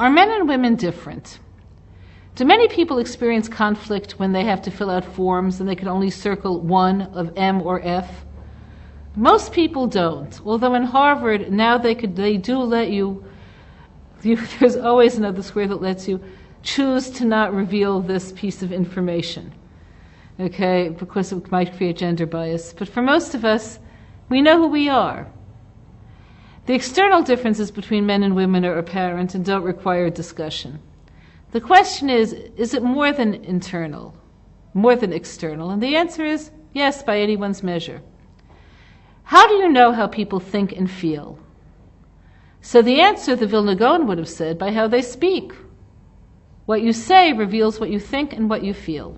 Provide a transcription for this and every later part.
Are men and women different? Do many people experience conflict when they have to fill out forms and they can only circle one of M or F? Most people don't. Although in Harvard now they do let you there's always another square that lets you choose to not reveal this piece of information. Okay, because it might create gender bias. But for most of us, we know who we are. The external differences between men and women are apparent and don't require discussion. The question is it more than internal, more than external? And the answer is yes, by anyone's measure. How do you know how people think and feel? So the answer, the Vilna Gaon would have said, by how they speak. What you say reveals what you think and what you feel.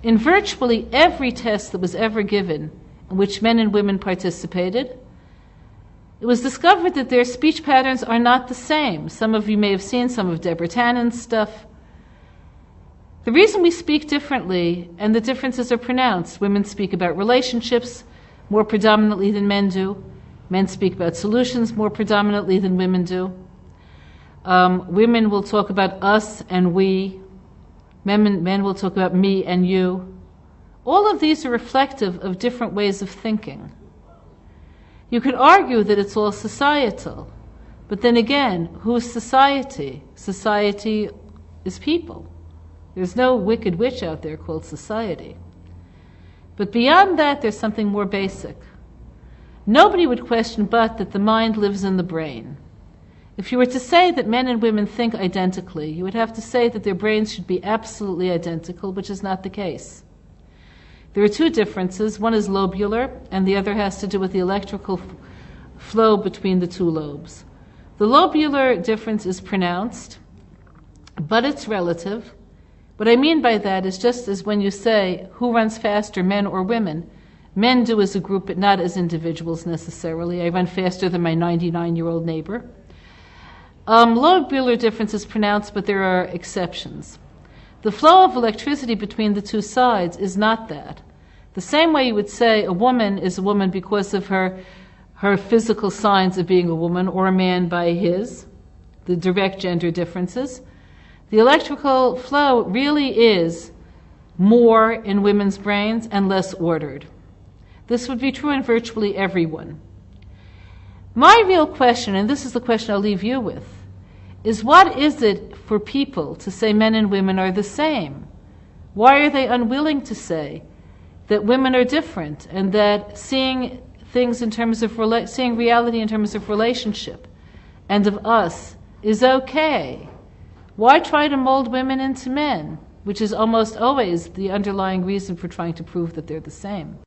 In virtually every test that was ever given in which men and women participated, it was discovered that their speech patterns are not the same. Some of you may have seen some of Deborah Tannen's stuff. The reason we speak differently, and the differences are pronounced. Women speak about relationships more predominantly than men do. Men speak about solutions more predominantly than women do. Women will talk about us and we. Men will talk about me and you. All of these are reflective of different ways of thinking. You could argue that it's all societal. But then again, who's society? Society is people. There's no wicked witch out there called society. But beyond that, there's something more basic. Nobody would question but that the mind lives in the brain. If you were to say that men and women think identically, you would have to say that their brains should be absolutely identical, which is not the case. There are two differences. One is lobular, and the other has to do with the electrical flow between the two lobes. The lobular difference is pronounced, but it's relative. What I mean by that is just as when you say, who runs faster, men or women? Men do as a group, but not as individuals necessarily. I run faster than my 99-year-old neighbor. Lobular difference is pronounced, but there are exceptions. The flow of electricity between the two sides is not that. The same way you would say a woman is a woman because of her physical signs of being a woman, or a man by his, the direct gender differences. The electrical flow really is more in women's brains and less ordered. This would be true in virtually everyone. My real question, and this is the question I'll leave you with, is what is it for people to say men and women are the same? Why are they unwilling to say that women are different and that seeing things in terms of seeing reality in terms of relationship and of us is okay? Why try to mold women into men, which is almost always the underlying reason for trying to prove that they're the same?